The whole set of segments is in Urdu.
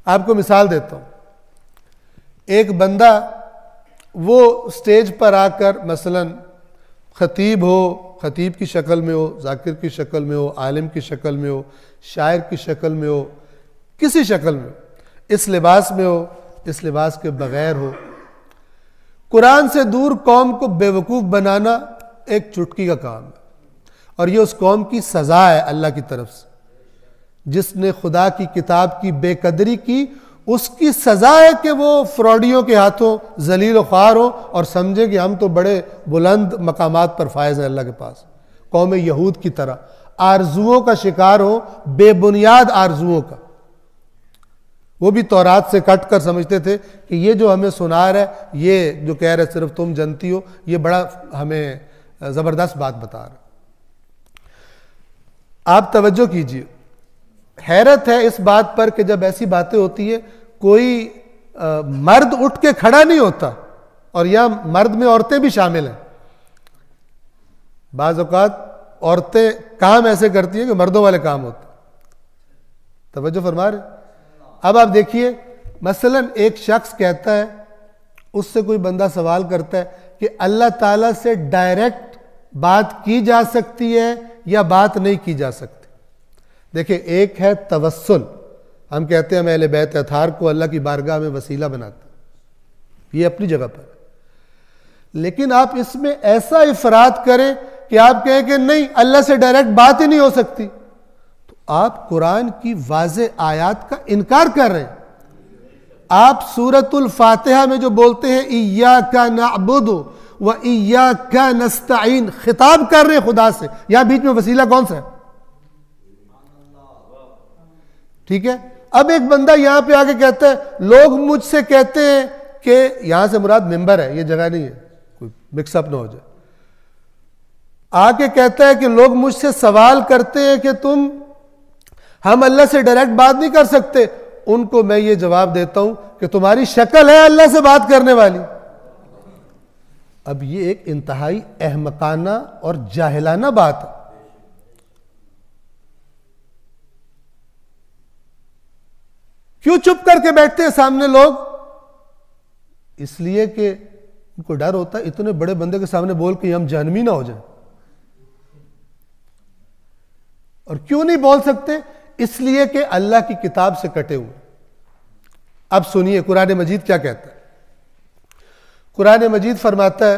آپ کو مثال دیتا ہوں. ایک بندہ وہ سٹیج پر آ کر مثلا خطیب ہو، خطیب کی شکل میں ہو، ذاکر کی شکل میں ہو، عالم کی شکل میں ہو، شاعر کی شکل میں ہو، کسی شکل میں ہو، اس لباس میں ہو، اس لباس کے بغیر ہو، قرآن سے دور قوم کو بے وقوف بنانا ایک چٹکی کا کام ہے. اور یہ اس قوم کی سزا ہے اللہ کی طرف سے. جس نے خدا کی کتاب کی بے قدری کی، اس کی سزا ہے کہ وہ فراڈیوں کے ہاتھوں ذلیل و خوار ہو اور سمجھے کہ ہم تو بڑے بلند مقامات پر فائز ہیں اللہ کے پاس. قوم یہود کی طرح آرزوؤں کا شکار ہو، بے بنیاد آرزوؤں کا. وہ بھی تورات سے کٹ کر سمجھتے تھے کہ یہ جو ہمیں سنا رہا ہے، یہ جو کہہ رہے صرف تم جنتی ہو، یہ بڑا ہمیں زبردست بات بتا رہا ہے. آپ توجہ کیجئے، حیرت ہے اس بات پر کہ جب ایسی باتیں ہوتی ہیں کوئی مرد اٹھ کے کھڑا نہیں ہوتا. اور یہاں مرد میں عورتیں بھی شامل ہیں. بعض اوقات عورتیں کام ایسے کرتی ہیں کہ مردوں والے کام ہوتے ہیں. توجہ فرما رہے. اب آپ دیکھیے، مثلا ایک شخص کہتا ہے، اس سے کوئی بندہ سوال کرتا ہے کہ اللہ تعالیٰ سے ڈائریکٹ بات کی جا سکتی ہے یا بات نہیں کی جا سکتی. دیکھیں، ایک ہے توسل. ہم کہتے ہیں ہم اہل بیت اطہار کو اللہ کی بارگاہ میں وسیلہ بناتے ہیں، یہ اپنی جگہ پر. لیکن آپ اس میں ایسا افراد کریں کہ آپ کہیں کہ نہیں، اللہ سے ڈائریکٹ بات ہی نہیں ہو سکتی، تو آپ قرآن کی واضح آیات کا انکار کر رہے ہیں. آپ سورۃ الفاتحہ میں جو بولتے ہیں ایاک نعبد و ایاک نستعین، خطاب کر رہے ہیں خدا سے. یہاں بیچ میں وسیلہ کون سا ہے؟ ٹھیک ہے. اب ایک بندہ یہاں پہ آ کے کہتا ہے لوگ مجھ سے کہتے ہیں کہ، یہاں سے مراد ممبر ہے، یہ جگہ نہیں ہے، کوئی مکس اپ نہ ہو جائے. آ کے کہتا ہے کہ لوگ مجھ سے سوال کرتے ہیں کہ ہم اللہ سے ڈائریکٹ بات نہیں کر سکتے. ان کو میں یہ جواب دیتا ہوں کہ تمہاری شکل ہے اللہ سے بات کرنے والی. اب یہ ایک انتہائی احمقانہ اور جاہلانہ بات ہے. کیوں چپ کر کے بیٹھتے ہیں سامنے لوگ؟ اس لیے کہ ان کو ڈر ہوتا ہے اتنے بڑے بندے کے سامنے بول کے ہم جہنمی نہ ہو جائیں. اور کیوں نہیں بول سکتے؟ اس لیے کہ اللہ کی کتاب سے کٹے ہوئے. اب سنیے قرآن مجید کیا کہتا ہے. قرآن مجید فرماتا ہے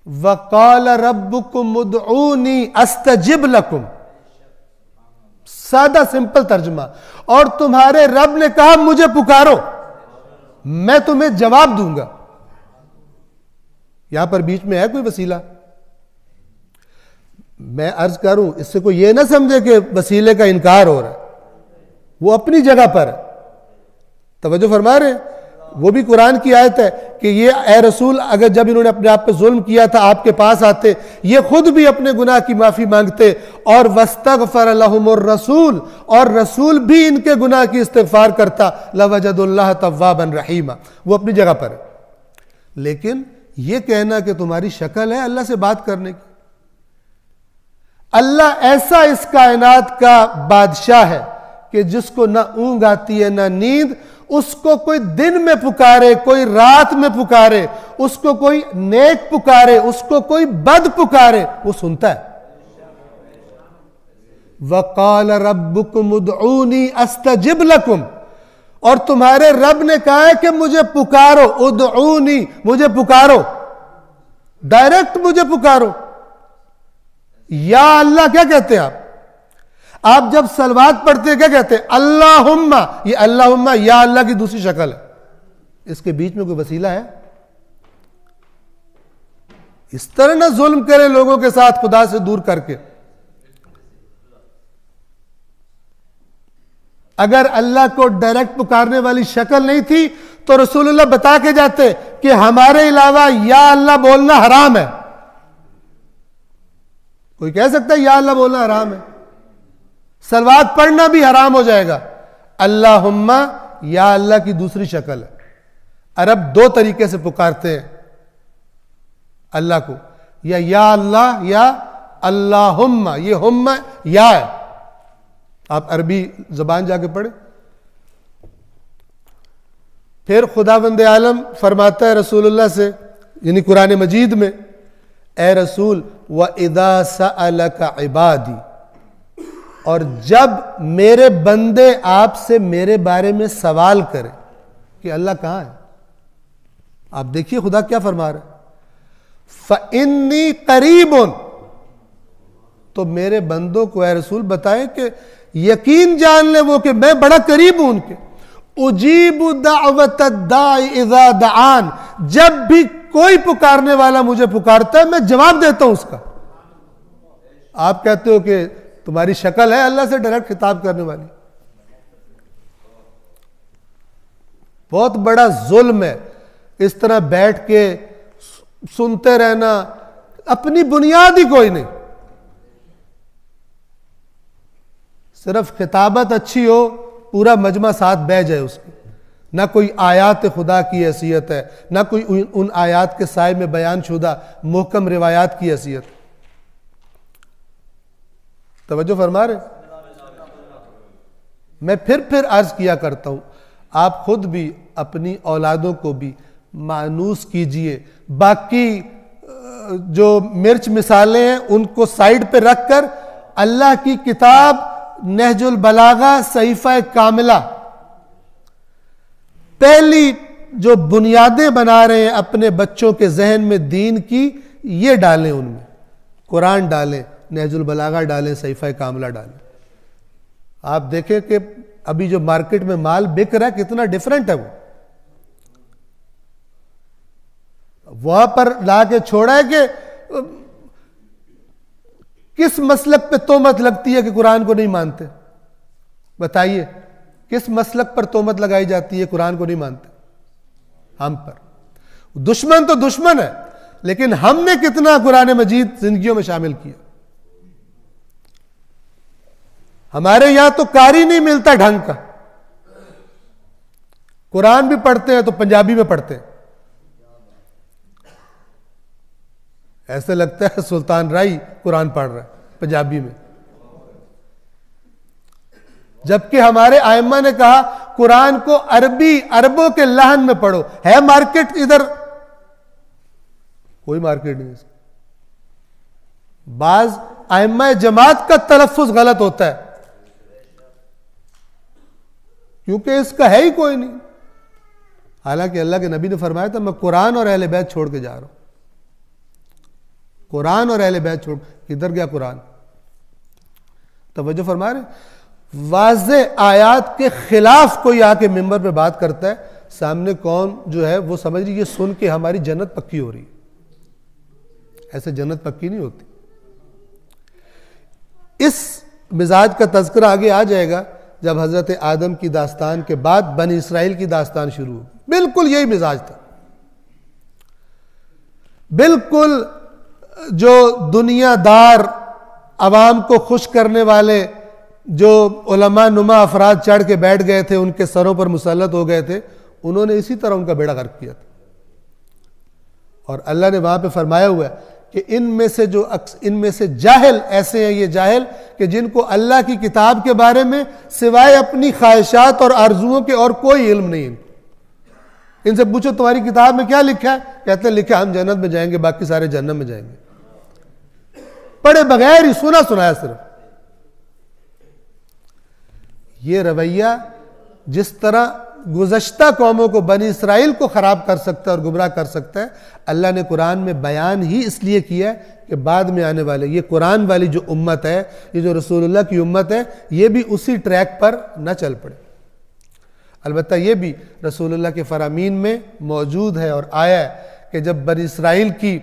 وَقَالَ رَبُّكُمُ ادْعُونِي أَسْتَجِبْ لَكُمْ. سادہ سمپل ترجمہ، اور تمہارے رب نے کہا مجھے پکارو میں تمہیں جواب دوں گا. یہاں پر بیچ میں ہے کوئی وسیلہ؟ میں عرض کروں، اس سے کوئی یہ نہ سمجھے کہ وسیلے کا انکار ہو رہا ہے، وہ اپنی جگہ پر ہے. توجہ فرما رہے ہیں؟ وہ بھی قرآن کی آیت ہے کہ یہ اے رسول، اگر جب انہوں نے اپنے آپ پہ ظلم کیا تھا آپ کے پاس آتے، یہ خود بھی اپنے گناہ کی معافی مانگتے، اور وَاسْتَغْفَرَ لَهُمُ الرَّسُولُ، اور رسول بھی ان کے گناہ کی استغفار کرتا، لَوَجَدُوا اللَّهَ تَوَّابًا رَحِيمًا. وہ اپنی جگہ پر ہے. لیکن یہ کہنا کہ تمہاری شکل ہے اللہ سے بات کرنے کی، اللہ ایسا اس کائنات کا بادشاہ ہے کہ جس کو نہ اونگ آتی ہے نہ نیند، اس کو کوئی دن میں پکارے، کوئی رات میں پکارے، اس کو کوئی نیک پکارے، اس کو کوئی بد پکارے، وہ سنتا ہے. وَقَالَ رَبُّكُمُ ادْعُونِي أَسْتَجِبْ لَكُمْ. اور تمہارے رب نے کہا ہے کہ مجھے پکارو، ادعونی، مجھے پکارو، ڈائریکٹ مجھے پکارو. یا اللہ کیا کہتے ہیں آپ جب صلوات پڑھتے ہیں کیا کہتے ہیں؟ اللہم. یہ اللہم یا اللہ کی دوسری شکل ہے. اس کے بیچ میں کوئی وسیلہ ہے؟ اس طرح نہ ظلم کرے لوگوں کے ساتھ خدا سے دور کر کے. اگر اللہ کو ڈائریکٹ پکارنے والی شکل نہیں تھی تو رسول اللہ بتا کے جاتے کہ ہمارے علاوہ یا اللہ بولنا حرام ہے. کوئی کہہ سکتا ہے یا اللہ بولنا حرام ہے؟ صلوات پڑھنا بھی حرام ہو جائے گا. اللہم یا اللہ کی دوسری شکل ہے. عرب دو طریقے سے پکارتے ہیں اللہ کو، یا اللہ یا اللہم. یہ ہم یا ہے. آپ عربی زبان جا کے پڑھیں، پھر خداوند عالم فرماتا ہے رسول اللہ سے، یعنی قرآن مجید میں، اے رسول وَإِذَا سَأَلَكَ عِبَادِي، اور جب میرے بندے آپ سے میرے بارے میں سوال کریں کہ اللہ کہاں ہے، آپ دیکھیے خدا کیا فرما رہا ہے، فَإِنِّي قَرِيبٌ، تو میرے بندوں کو اے رسول بتائیں کہ یقین جان لیں وہ کہ میں بڑا قریب ہوں ان کے، اجیب دعوت الداعی اذا دعان، جب بھی کوئی پکارنے والا مجھے پکارتا ہے میں جواب دیتا ہوں اس کا۔ آپ کہتے ہو کہ تمہاری شکل ہے اللہ سے ڈائریکٹ خطاب کرنے والی، بہت بڑا ظلم ہے اس طرح بیٹھ کے سنتے رہنا، اپنی بنیاد ہی کوئی نہیں، صرف خطابت اچھی ہو پورا مجمع ساتھ بہ جائے اس کی، نہ کوئی آیات خدا کی حیثیت ہے، نہ کوئی ان آیات کے سائے میں بیان شدہ محکم روایات کی حیثیت۔ توجہ فرما رہے؟ میں پھر عرض کیا کرتا ہوں، آپ خود بھی اپنی اولادوں کو بھی مانوس کیجئے، باقی جو مرچ مثالیں ہیں ان کو سائیڈ پہ رکھ کر اللہ کی کتاب نہج البلاغہ صحیفہ کاملہ پہلی جو بنیادیں بنا رہے ہیں اپنے بچوں کے ذہن میں دین کی، یہ ڈالیں، ان میں قرآن ڈالیں، نہج البلاغہ ڈالیں، صحیفہ کاملہ ڈالیں۔ آپ دیکھیں کہ ابھی جو مارکیٹ میں مال بک رہا ہے کتنا ڈیفرنٹ ہے، وہ وہاں پر لا کے چھوڑا ہے کہ کس مسلک پہ تہمت لگتی ہے کہ قرآن کو نہیں مانتے؟ بتائیے کس مسلک پر تہمت لگائی جاتی ہے قرآن کو نہیں مانتے؟ ہم پر۔ دشمن تو دشمن ہے، لیکن ہم نے کتنا قرآن مجید زندگیوں میں شامل کیا؟ ہمارے یہاں تو قاری نہیں ملتا ڈھنگ کا، قرآن بھی پڑھتے ہیں تو پنجابی میں پڑھتے ہیں، ایسے لگتا ہے سلطان رائی قرآن پڑھ رہا ہے پنجابی میں، جبکہ ہمارے ائمہ نے کہا قرآن کو عربوں کے لہن میں پڑھو۔ ہے مارکیٹ ادھر؟ کوئی مارکیٹ نہیں۔ بعض ائمہ جماعت کا تلفظ غلط ہوتا ہے کیونکہ اس کا ہے ہی کوئی نہیں، حالانکہ اللہ کے نبی نے فرمایا تھا میں قرآن اور اہل بیت چھوڑ کے جا رہا ہوں، قرآن اور اہل بیت چھوڑ، کدھر گیا قرآن؟ توجہ فرما رہے؟ واضح آیات کے خلاف کوئی آ کے ممبر پہ بات کرتا ہے، سامنے کون جو ہے وہ سمجھ رہی یہ سن کے ہماری جنت پکی ہو رہی ہے، ایسے جنت پکی نہیں ہوتی۔ اس مزاج کا تذکرہ آگے آ جائے گا جب حضرت آدم کی داستان کے بعد بنی اسرائیل کی داستان شروع ہوگی، بالکل یہی مزاج تھا، بالکل جو دنیا دار عوام کو خوش کرنے والے جو علماء نما افراد چڑھ کے بیٹھ گئے تھے، ان کے سروں پر مسلط ہو گئے تھے، انہوں نے اسی طرح ان کا بیڑا غرق کیا تھا۔ اور اللہ نے وہاں پہ فرمایا ہوا ہے کہ ان میں سے جاہل ایسے ہیں، یہ جاہل کہ جن کو اللہ کی کتاب کے بارے میں سوائے اپنی خواہشات اور آرزوؤں کے اور کوئی علم نہیں ہے۔ ان سے پوچھو تمہاری کتاب میں کیا لکھا ہے؟ کہتے ہیں لکھا ہم جنت میں جائیں گے، باقی سارے جہنم میں جائیں گے، پڑھے بغیر ہی سنایا صرف۔ یہ رویہ جس طرح گزشتہ قوموں کو بنی اسرائیل کو خراب کر سکتا ہے اور گمراہ کر سکتا ہے، اللہ نے قرآن میں بیان ہی اس لیے کیا ہے کہ بعد میں آنے والے یہ قرآن والی جو امت ہے، یہ جو رسول اللہ کی امت ہے، یہ بھی اسی ٹریک پر نہ چل پڑے۔ البتہ یہ بھی رسول اللہ کے فرامین میں موجود ہے اور آیا ہے کہ جب بنی اسرائیل کی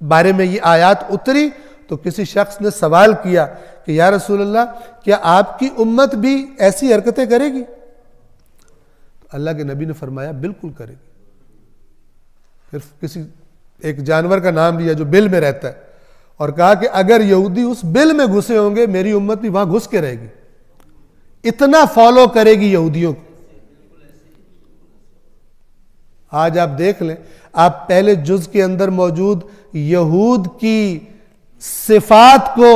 بارے میں یہ آیات اتری تو کسی شخص نے سوال کیا کہ یا رسول اللہ کیا آپ کی امت بھی ایسی حرکتیں کرے گی؟ اللہ کے نبی نے فرمایا بالکل کرے گی۔ پھر کسی ایک جانور کا نام لیا جو بل میں رہتا ہے اور کہا کہ اگر یہودی اس بل میں گھسے ہوں گے میری امت بھی وہاں گھس کے رہے گی، اتنا فالو کرے گی یہودیوں کو۔ آج آپ دیکھ لیں، آپ پہلے جز کے اندر موجود یہود کی صفات کو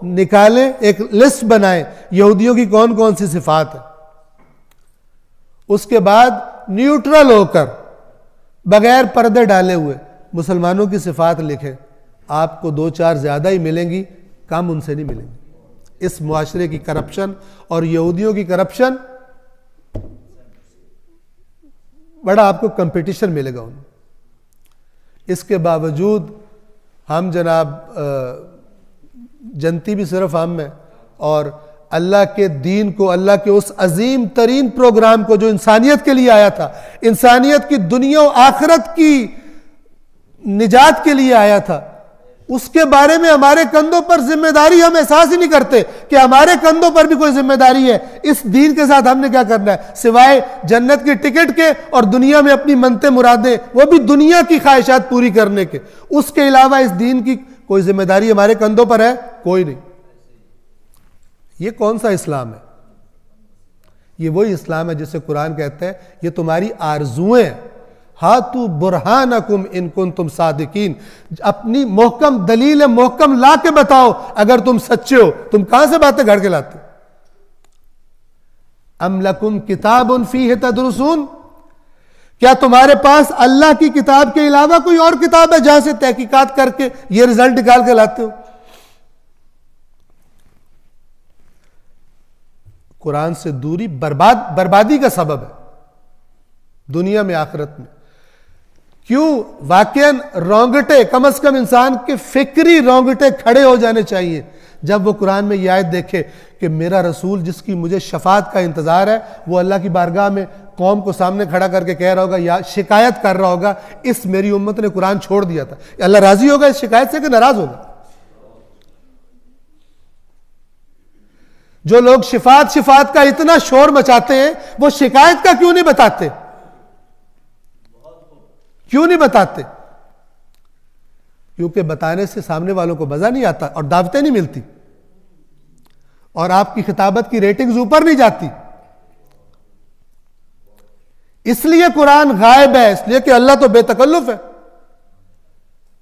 نکالیں، ایک لسٹ بنائیں یہودیوں کی کون کون سی صفات ہیں، اس کے بعد نیوٹرل ہو کر بغیر پردے ڈالے ہوئے مسلمانوں کی صفات لکھیں، آپ کو 2-4 زیادہ ہی ملیں گی، کم ان سے نہیں ملیں گی۔ اس معاشرے کی کرپشن اور یہودیوں کی کرپشن، بڑا آپ کو کمپٹیشن ملے گا ان۔ اس کے باوجود ہم جناب جنتی بھی صرف ہم ہیں، اور اللہ کے دین کو، اللہ کے اس عظیم ترین پروگرام کو جو انسانیت کے لیے آیا تھا، انسانیت کی دنیا و آخرت کی نجات کے لیے آیا تھا، اس کے بارے میں ہمارے کندھوں پر ذمہ داری ہم احساس ہی نہیں کرتے کہ ہمارے کندھوں پر بھی کوئی ذمہ داری ہے۔ اس دین کے ساتھ ہم نے کیا کرنا ہے سوائے جنت کی ٹکٹ کے اور دنیا میں اپنی منتیں مرادیں، وہ بھی دنیا کی خواہشات پوری کرنے کے، اس کے علاوہ اس دین کی کوئی ذمہ داری ہمارے کندھوں پر ہے؟ کوئی نہیں۔ یہ کون سا اسلام ہے؟ یہ وہی اسلام ہے جسے قرآن کہتا ہے یہ تمہاری آرزویں ہیں، ہاتو برہانکم ان کنتم صادقین، اپنی محکم دلیل محکم لا کے بتاؤ اگر تم سچے ہو۔ تم کہاں سے باتیں گھڑ کے لاتے؟ ام لکم کتاب فیہ تدرسون، کیا تمہارے پاس اللہ کی کتاب کے علاوہ کوئی اور کتاب ہے جہاں سے تحقیقات کر کے یہ رزلٹ نکال کے لاتے ہو؟ قرآن سے دوری بربادی کا سبب ہے دنیا میں آخرت میں۔ کیوں؟ واقعاً رونگٹے، کم از کم انسان کے فکری رونگٹے کھڑے ہو جانے چاہیے جب وہ قرآن میں یہ آیت دیکھے کہ میرا رسول جس کی مجھے شفاعت کا انتظار ہے، وہ اللہ کی بارگاہ میں قوم کو سامنے کھڑا کر کے کہہ رہا ہوگا یا شکایت کر رہا ہوگا اس میری امت نے قرآن چھوڑ دیا تھا۔ اللہ راضی ہوگا اس شکایت سے کہ ناراض ہوگا؟ جو لوگ شفاعت کا اتنا شور مچاتے ہیں وہ شکایت کا کیوں نہیں بتاتے؟ کیوں نہیں بتاتے؟ کیونکہ بتانے سے سامنے والوں کو مزہ نہیں آتا اور دعوتیں نہیں ملتی اور آپ کی خطابت کی ریٹنگز اوپر نہیں جاتی۔ اس لیے قرآن غائب ہے، اس لیے کہ اللہ تو بے تکلف ہے،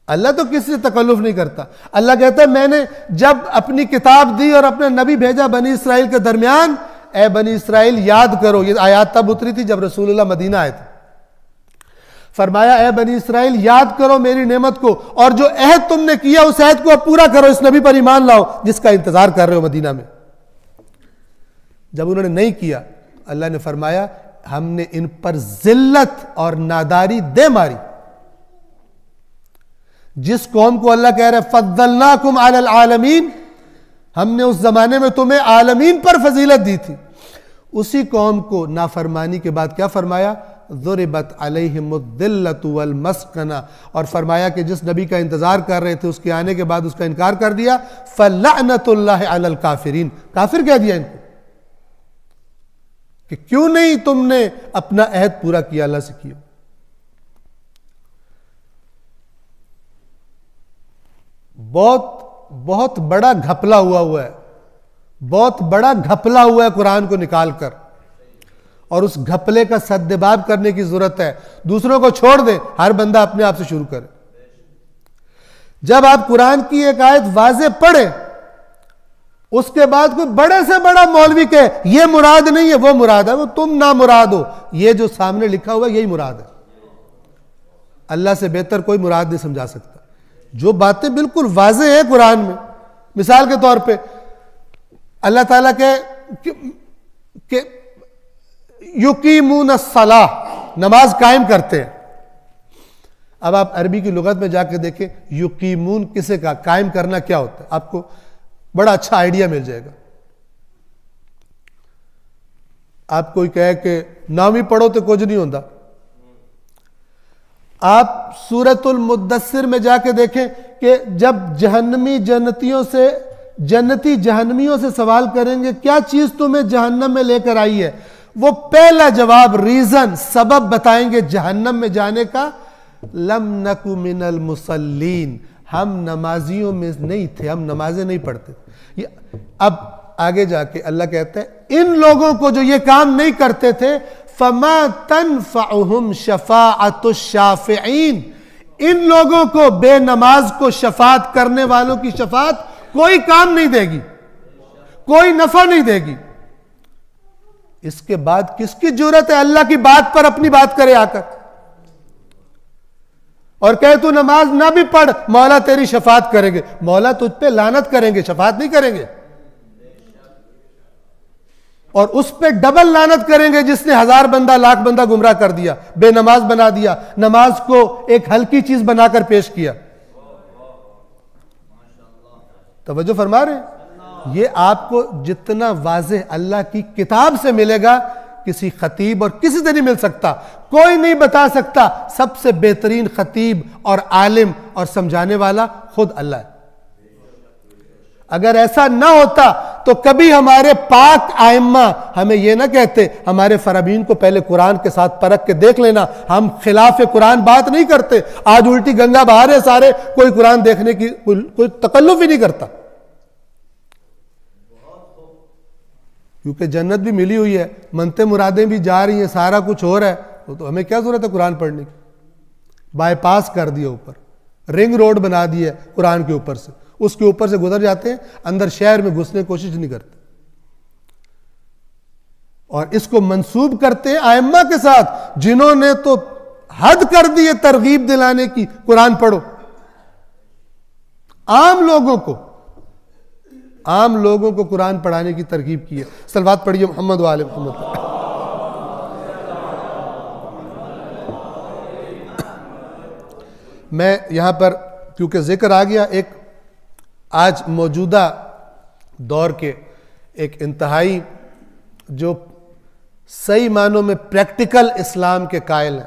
اللہ تو کسی سے تکلف نہیں کرتا۔ اللہ کہتا ہے میں نے جب اپنی کتاب دی اور اپنے نبی بھیجا بنی اسرائیل کے درمیان، اے بنی اسرائیل یاد کرو۔ یہ آیات تب اتری تھی جب رسول اللہ مدینہ آئے تھے۔ فرمایا اے بنی اسرائیل یاد کرو میری نعمت کو، اور جو عہد تم نے کیا اس عہد کو اب پورا کرو، اس نبی پر ایمان لاؤ جس کا انتظار کر رہے ہو مدینہ میں۔ جب انہوں نے نہیں کیا، اللہ نے فرمایا ہم نے ان پر ذلت اور ناداری دے ماری۔ جس قوم کو اللہ کہہ رہے فضلناکم علی العالمین، ہم نے اس زمانے میں تمہیں عالمین پر فضیلت دی تھی، اسی قوم کو نافرمانی کے بعد کیا فرمایا؟ ضربت علیہم الذلۃ والمسکنہ، اور فرمایا کہ جس نبی کا انتظار کر رہے تھے اس کے آنے کے بعد اس کا انکار کر دیا، فلعنت اللہ علی الکافرین، کافر کہہ دیا ان کو کہ کیوں نہیں تم نے اپنا عہد پورا کیا اللہ سے کیا۔ بہت بڑا گھپلا ہوا ہے، بہت بڑا گھپلا ہوا ہے قرآن کو نکال کر، اور اس گھپلے کا سدباب کرنے کی ضرورت ہے۔ دوسروں کو چھوڑ دیں، ہر بندہ اپنے آپ سے شروع کرے۔ جب آپ قرآن کی ایک آیت واضح پڑھیں، اس کے بعد کوئی بڑے سے بڑا مولوی کہے یہ مراد نہیں ہے وہ مراد ہے، وہ تم نہ مراد ہو، یہ جو سامنے لکھا ہوا یہی مراد ہے۔ اللہ سے بہتر کوئی مراد نہیں سمجھا سکتا۔ جو باتیں بالکل واضح ہیں قرآن میں، مثال کے طور پہ اللہ تعالیٰ کہ یقیمون الصلاۃ، نماز قائم کرتے ہیں۔ اب آپ عربی کی لغت میں جا کے دیکھیں یقیمون کسے کا قائم کرنا کیا ہوتا ہے، آپ کو بڑا اچھا آئیڈیا مل جائے گا۔ آپ کوئی کہے کہ نامی پڑھو تو کچھ نہیں ہوتا، آپ سورۃ المدثر میں جا کے دیکھیں کہ جب جہنمی جنتی جہنمیوں سے سوال کریں گے کیا چیز تمہیں جہنم میں لے کر آئی ہے، وہ پہلا جواب ریزن سبب بتائیں گے جہنم میں جانے کا، لم نکو من المصلین، ہم نمازیوں میں نہیں تھے، ہم نمازیں نہیں پڑھتے۔ اب آگے جا کے اللہ کہتا ہے ان لوگوں کو جو یہ کام نہیں کرتے تھے فما تنفعهم شفاعت الشافعین، ان لوگوں کو بے نماز کو شفاعت کرنے والوں کی شفاعت کوئی کام نہیں دے گی، کوئی نفع نہیں دے گی۔ اس کے بعد کس کی جرأت ہے اللہ کی بات پر اپنی بات کرے آ کر اور کہے تو نماز نہ بھی پڑھ مولا تیری شفاعت کریں گے؟ مولا تجھ پہ لعنت کریں گے، شفاعت نہیں کریں گے. اور اس پہ ڈبل لعنت کریں گے جس نے 1000 بندہ 1,00,000 بندہ گمراہ کر دیا، بے نماز بنا دیا، نماز کو ایک ہلکی چیز بنا کر پیش کیا. توجہ فرما رہے ہیں؟ یہ آپ کو جتنا واضح اللہ کی کتاب سے ملے گا کسی خطیب اور کسی سے نہیں مل سکتا. کوئی نہیں بتا سکتا. سب سے بہترین خطیب اور عالم اور سمجھانے والا خود اللہ ہے. اگر ایسا نہ ہوتا تو کبھی ہمارے پاک ائمہ ہمیں یہ نہ کہتے ہمارے فرابین کو پہلے قرآن کے ساتھ پرکھ کے دیکھ لینا، ہم خلاف قرآن بات نہیں کرتے. آج الٹی گنگا بہا رہے سارے، کوئی قرآن دیکھنے کی کوئی تکلف ہی نہیں کرتا، کیونکہ جنت بھی ملی ہوئی ہے، منتے مرادیں بھی جا رہی ہیں، سارا کچھ ہو رہا ہے، تو ہمیں کیا ضرورت ہے قرآن پڑھنے کی؟ بائی پاس کر دیا، اوپر رنگ روڈ بنا دی ہے قرآن کے اوپر سے، اس کے اوپر سے گزر جاتے ہیں، اندر شہر میں گھسنے کی کوشش نہیں کرتے. اور اس کو منسوب کرتے ہیں ائمہ کے ساتھ جنہوں نے تو حد کر دی ہے ترغیب دلانے کی، قرآن پڑھو. عام لوگوں کو قرآن پڑھانے کی ترغیب کی ہے. صلوات پڑھیے محمد و آل محمد. میں یہاں پر کیونکہ ذکر آ گیا، ایک آج موجودہ دور کے ایک انتہائی جو صحیح معنوں میں پریکٹیکل اسلام کے قائل ہیں،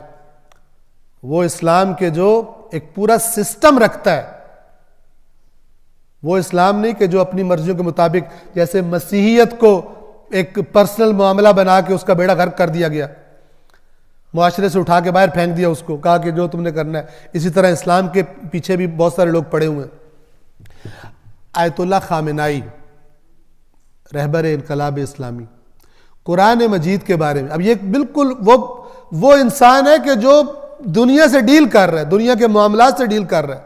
وہ اسلام کے جو ایک پورا سسٹم رکھتا ہے، وہ اسلام نہیں کہ جو اپنی مرضیوں کے مطابق، جیسے مسیحیت کو ایک پرسنل معاملہ بنا کے اس کا بیڑا غرق کر دیا گیا، معاشرے سے اٹھا کے باہر پھینک دیا، اس کو کہا کہ جو تم نے کرنا ہے. اسی طرح اسلام کے پیچھے بھی بہت سارے لوگ پڑے ہوئے ہیں. آیت اللہ خامنائی رہبر انقلاب اسلامی قرآن مجید کے بارے میں، اب یہ بالکل وہ انسان ہے کہ جو دنیا سے ڈیل کر رہا ہے، دنیا کے معاملات سے ڈیل کر رہا ہے،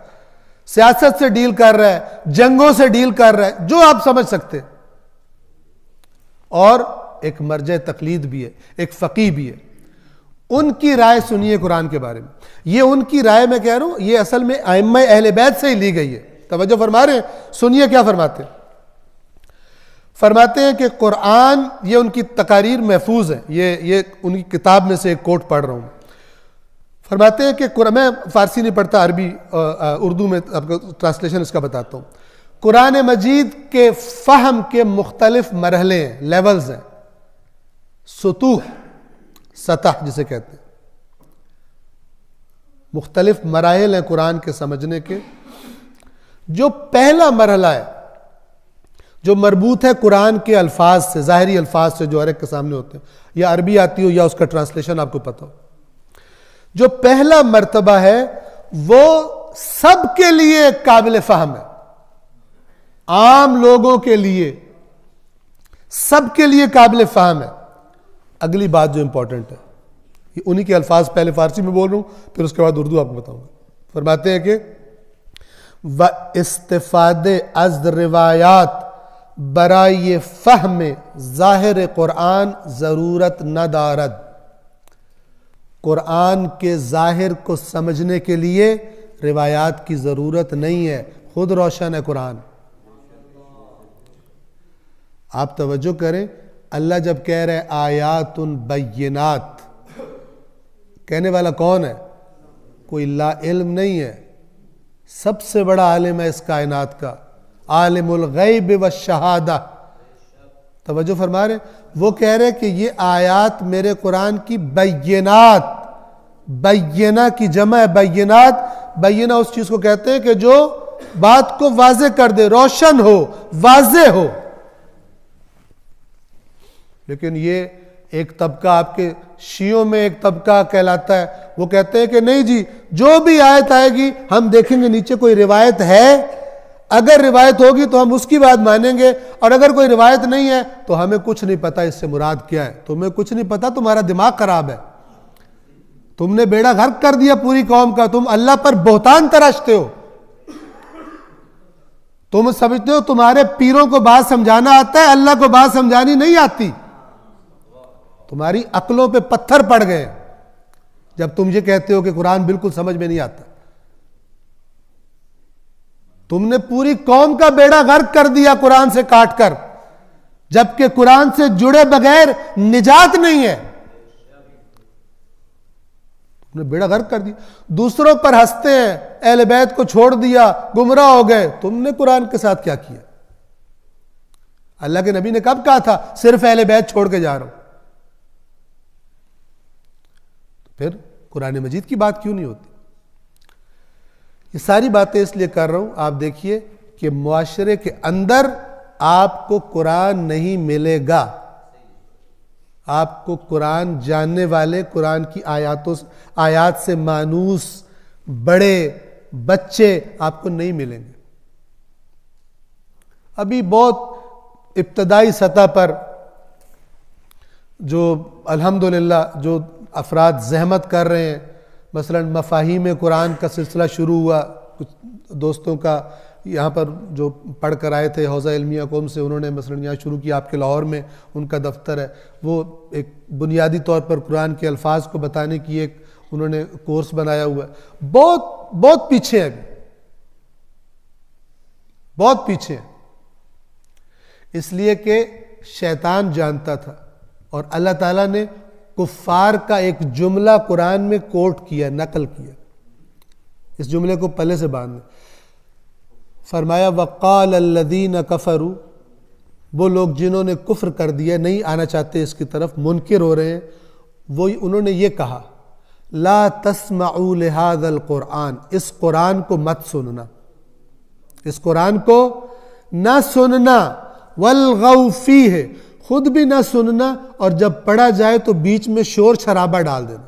سیاست سے ڈیل کر رہا ہے، جنگوں سے ڈیل کر رہا ہے، جو آپ سمجھ سکتے، اور ایک مرجع تقلید بھی ہے، ایک فقیہ بھی ہے. ان کی رائے سنیے قرآن کے بارے میں. یہ ان کی رائے میں کہہ رہا ہوں، یہ اصل میں ائمہ اہل بیت سے ہی لی گئی ہے. توجہ فرما رہے ہیں؟ سنیے کیا فرماتے ہیں. فرماتے ہیں کہ قرآن، یہ ان کی تقاریر محفوظ ہیں، یہ ان کی کتاب میں سے ایک کوٹ پڑھ رہا ہوں. فرماتے ہیں کہ میں فارسی نہیں پڑھتا، عربی اردو میں آپ کو ٹرانسلیشن اس کا بتاتا ہوں. قرآن مجید کے فہم کے مختلف مرحلے ہیں، لیولز ہیں، سطح جسے کہتے ہیں، مختلف مراحل ہیں قرآن کے سمجھنے کے. جو پہلا مرحلہ ہے جو مربوط ہے قرآن کے الفاظ سے، ظاہری الفاظ سے جو ہر ایک کے سامنے ہوتے ہیں، یا عربی آتی ہو یا اس کا ٹرانسلیشن آپ کو پتہ ہو، جو پہلا مرتبہ ہے وہ سب کے لیے قابل فہم ہے، عام لوگوں کے لیے، سب کے لیے قابل فہم ہے. اگلی بات جو امپورٹنٹ ہے، یہ انہی کے الفاظ پہلے فارسی میں بول رہا ہوں، پھر اس کے بعد اردو آپ کو بتاؤں گا. فرماتے ہیں کہ وَاِسْتِفَادِ از روایات برائے فہم ظاہر قرآن ضرورت نہ دارد. قرآن کے ظاہر کو سمجھنے کے لیے روایات کی ضرورت نہیں ہے، خود روشن ہے قرآن. آپ توجہ کریں، اللہ جب کہہ رہے آیات بینات، کہنے والا کون ہے؟ کوئی لا علم نہیں ہے، سب سے بڑا عالم ہے اس کائنات کا، عالم الغیب والشہادہ. توجہ فرما رہے ہیں؟ وہ کہہ رہے کہ یہ آیات میرے قرآن کی بینات، بینہ کی جمع ہے بینات. بینہ اس چیز کو کہتے ہیں کہ جو بات کو واضح کر دے، روشن ہو، واضح ہو. لیکن یہ ایک طبقہ آپ کے شیعوں میں ایک طبقہ کہلاتا ہے، وہ کہتے ہیں کہ نہیں جی، جو بھی آیت آئے گی ہم دیکھیں گے نیچے کوئی روایت ہے، اگر روایت ہوگی تو ہم اس کی بات مانیں گے، اور اگر کوئی روایت نہیں ہے تو ہمیں کچھ نہیں پتا اس سے مراد کیا ہے. تمہیں کچھ نہیں پتا، تمہارا دماغ خراب ہے، تم نے بیڑا غرق کر دیا پوری قوم کا. تم اللہ پر بہتان تراشتے ہو، تم سمجھتے ہو تمہارے پیروں کو بات سمجھانا آتا ہے، اللہ کو بات سمجھانی نہیں آتی. تمہاری عقلوں پہ پتھر پڑ گئے جب تم یہ کہتے ہو کہ قرآن بالکل سمجھ میں نہیں آتا. تم نے پوری قوم کا بیڑا غرق کر دیا قرآن سے کاٹ کر، جبکہ قرآن سے جڑے بغیر نجات نہیں ہے. تم نے بیڑا غرق کر دیا. دوسروں پر ہنستے ہیں، اہل بیت کو چھوڑ دیا، گمراہ ہو گئے. تم نے قرآن کے ساتھ کیا کیا؟ اللہ کے نبی نے کب کہا تھا صرف اہل بیت چھوڑ کے جا رہا ہوں؟ پھر قرآن مجید کی بات کیوں نہیں ہوتی؟ یہ ساری باتیں اس لیے کر رہا ہوں، آپ دیکھیے کہ معاشرے کے اندر آپ کو قرآن نہیں ملے گا. آپ کو قرآن جاننے والے، قرآن کی آیات سے مانوس بڑے بچے آپ کو نہیں ملیں گے. ابھی بہت ابتدائی سطح پر جو الحمدللہ جو افراد زحمت کر رہے ہیں، مثلا مفاہیم قرآن کا سلسلہ شروع ہوا، کچھ دوستوں کا یہاں پر جو پڑھ کر آئے تھے حوزہ علمیہ قوم سے، انہوں نے مثلا یہاں شروع کیا، آپ کے لاہور میں ان کا دفتر ہے، وہ ایک بنیادی طور پر قرآن کے الفاظ کو بتانے کی ایک انہوں نے کورس بنایا ہوا ہے. بہت پیچھے ہیں، بہت پیچھے ہیں، اس لیے کہ شیطان جانتا تھا اور اللہ تعالیٰ نے کفار کا ایک جملہ قرآن میں کوٹ کیا، نقل کیا. اس جملے کو پلے سے باندھیں. فرمایا وَقَالَ الَّذِينَ كَفَرُوا، وہ لوگ جنہوں نے کفر کر دیا، نہیں آنا چاہتے اس کی طرف، منکر ہو رہے ہیں، انہوں نے یہ کہا لَا تَسْمَعُوا لِهَذَا الْقُرْآنِ، اس قرآن کو مت سننا، اس قرآن کو نہ سننا، وَالْغَوْا فِيهِ، خود بھی نہ سننا، اور جب پڑھا جائے تو بیچ میں شور شرابہ ڈال دینا.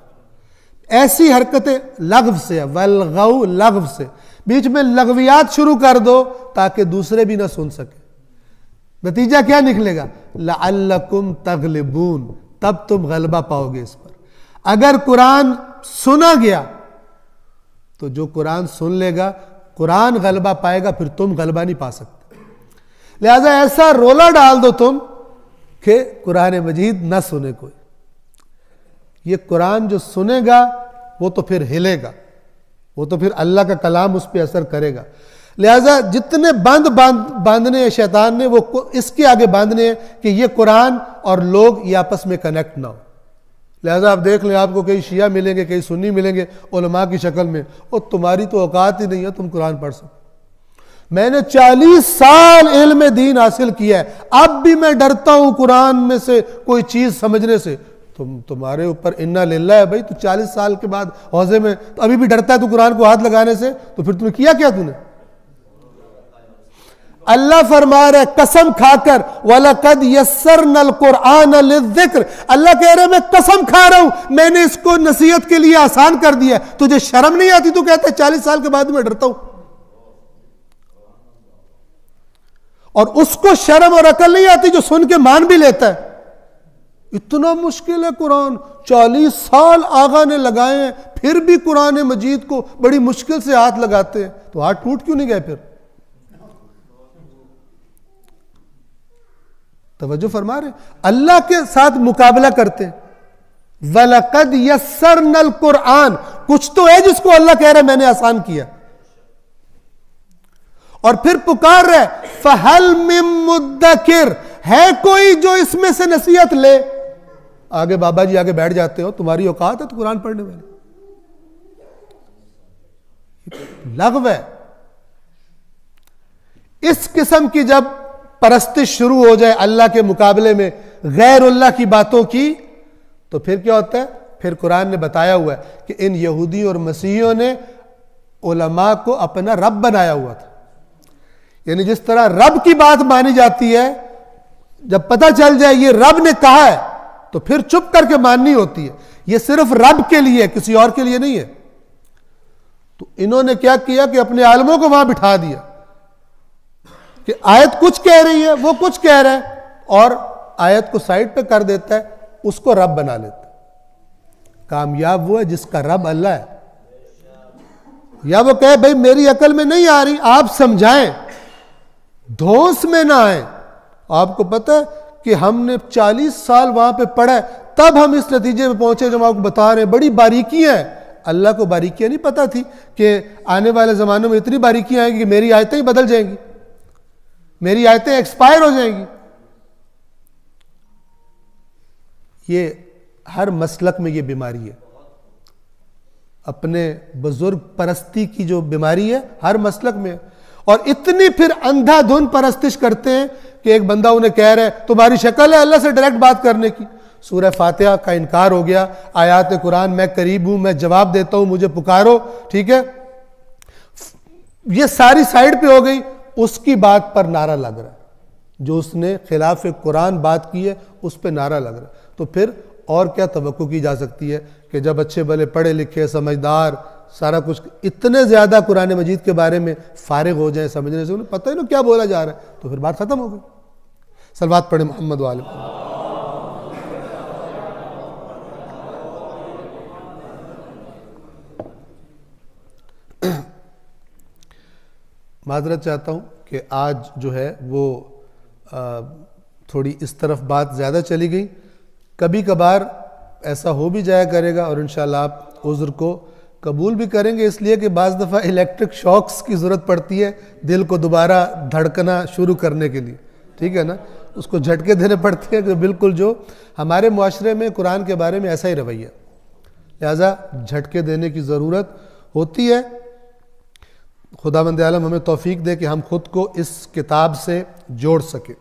ایسی حرکتیں لغو سے، والغو لغو سے، بیچ میں لغویات شروع کر دو تاکہ دوسرے بھی نہ سن سکے. نتیجہ کیا نکلے گا؟ لعلکم تغلبون، تب تم غلبہ پاؤ گے اس پر. اگر قرآن سنا گیا تو جو قرآن سن لے گا قرآن غلبہ پائے گا، پھر تم غلبہ نہیں پا سکتے. لہذا ایسا رولا ڈال دو تم کہ قرآن مجید نہ سنے کوئی. یہ قرآن جو سنے گا وہ تو پھر ہلے گا، وہ تو پھر اللہ کا کلام اس پہ اثر کرے گا. لہذا جتنے باندھنے ہیں شیطان نے، وہ اس کے آگے باندھنے ہیں کہ یہ قرآن اور لوگ یہ آپس میں کنیکٹ نہ ہو. لہذا آپ دیکھ لیں، آپ کو کئی شیعہ ملیں گے، کئی سنی ملیں گے علماء کی شکل میں، اور تمہاری تو اوقات ہی نہیں ہے تم قرآن پڑھ سکو. میں نے 40 سال علم دین حاصل کیا ہے، اب بھی میں ڈرتا ہوں قرآن میں سے کوئی چیز سمجھنے سے. تمہارے اوپر انا للہ ہے بھائی، تو 40 سال کے بعد حوضے میں تو ابھی بھی ڈرتا ہے تو قرآن کو ہاتھ لگانے سے، تو پھر تمہیں کیا تو نے؟ اللہ فرما رہا ہے قسم کھا کر وَلَقَدْ يَسَّرْنَا الْقُرْآنَ لِلذِّكْرِ، اللہ کہہ رہا ہے میں قسم کھا رہا ہوں میں نے اس کو نصیحت کے لیے آسان کر دیا. تجھے شرم نہیں آتی؟ تو کہتا ہے 40 سال کے بعد میں ڈرتا ہوں. اور اس کو شرم اور عقل نہیں آتی جو سن کے مان بھی لیتا ہے. اتنا مشکل ہے قرآن، 40 سال آغا نے لگائے ہیں، پھر بھی قرآن مجید کو بڑی مشکل سے ہاتھ لگاتے ہیں. تو ہاتھ ٹوٹ کیوں نہیں گئے پھر؟ توجہ فرما رہے ہیں، اللہ کے ساتھ مقابلہ کرتے ہیں. وَلَقَدْ يَسَّرْنَا الْقُرْآنَ، کچھ تو ہے جس کو اللہ کہہ رہا ہے میں نے آسان کیا. اور پھر پکار رہے فَهَلْ مِن مُدَّكِرْ، ہے کوئی جو اس میں سے نصیحت لے؟ آگے بابا جی آگے بیٹھ جاتے ہو، تمہاری اوقات ہے تو قرآن پڑھنے والے. لغو ہے. اس قسم کی جب پرستش شروع ہو جائے اللہ کے مقابلے میں غیر اللہ کی باتوں کی، تو پھر کیا ہوتا ہے؟ پھر قرآن نے بتایا ہوا ہے کہ ان یہودیوں اور مسیحیوں نے علماء کو اپنا رب بنایا ہوا تھا. یعنی جس طرح رب کی بات مانی جاتی ہے، جب پتہ چل جائے یہ رب نے کہا ہے تو پھر چپ کر کے ماننی ہوتی ہے. یہ صرف رب کے لیے، کسی اور کے لیے نہیں ہے. تو انہوں نے کیا کیا کہ اپنے عالموں کو وہاں بٹھا دیا کہ آیت کچھ کہہ رہی ہے، وہ کچھ کہہ رہا ہے، اور آیت کو سائڈ پہ کر دیتا ہے، اس کو رب بنا لیتا ہے. کامیاب وہ ہے جس کا رب اللہ ہے. یا وہ کہے بھئی میری عقل میں نہیں آ رہی، آپ سمجھائیں، دھوس میں نہ آئیں. آپ کو پتہ ہے کہ ہم نے 40 سال وہاں پہ پڑھا ہے، تب ہم اس نتیجے پہ پہنچے جو ہم آپ کو بتا رہے ہیں. بڑی باریکیاں ہیں. اللہ کو باریکیاں نہیں پتہ تھی کہ آنے والے زمانوں میں اتنی باریکیاں آئیں گی کہ میری آیتیں ہی بدل جائیں گی، میری آیتیں ایکسپائر ہو جائیں گی. یہ ہر مسلک میں یہ بیماری ہے، اپنے بزرگ پرستی کی جو بیماری ہے ہر مسلک میں. اور اتنی پھر اندھا دھن پرستش کرتے ہیں کہ ایک بندہ انہیں کہہ رہا ہے تمہاری شکل ہے اللہ سے ڈائریکٹ بات کرنے کی. سورہ فاتحہ کا انکار ہو گیا، آیات قرآن میں قریب ہوں، میں جواب دیتا ہوں، مجھے پکارو. ٹھیک ہے، یہ ساری سائیڈ پہ ہو گئی. اس کی بات پر نعرہ لگ رہا ہے، جو اس نے خلاف قرآن بات کی ہے اس پہ نعرہ لگ رہا ہے. تو پھر اور کیا توقع کی جا سکتی ہے کہ جب اچھے بھلے پڑھے لکھے سمجھدار سارا کچھ اتنے زیادہ قرآن مجید کے بارے میں فارغ ہو جائیں سمجھنے سے، انہیں پتہ ہی نہیں کیا بولا جا رہا ہے، تو پھر بات ختم ہو گئی. صلوات پڑھیں محمد وآلہ محمد. معذرت چاہتا ہوں کہ آج جو ہے وہ تھوڑی اس طرف بات زیادہ چلی گئی. کبھی کبھار ایسا ہو بھی جایا کرے گا، اور انشاءاللہ آپ عذر کو قبول بھی کریں گے، اس لیے کہ بعض دفعہ الیکٹرک شاکس کی ضرورت پڑتی ہے دل کو دوبارہ دھڑکنا شروع کرنے کے لیے. ٹھیک ہے نا، اس کو جھٹکے دینے پڑتے ہیں کہ بالکل جو ہمارے معاشرے میں قرآن کے بارے میں ایسا ہی رویہ، لہٰذا جھٹکے دینے کی ضرورت ہوتی ہے. خداوند عالم ہمیں توفیق دے کہ ہم خود کو اس کتاب سے جوڑ سکیں.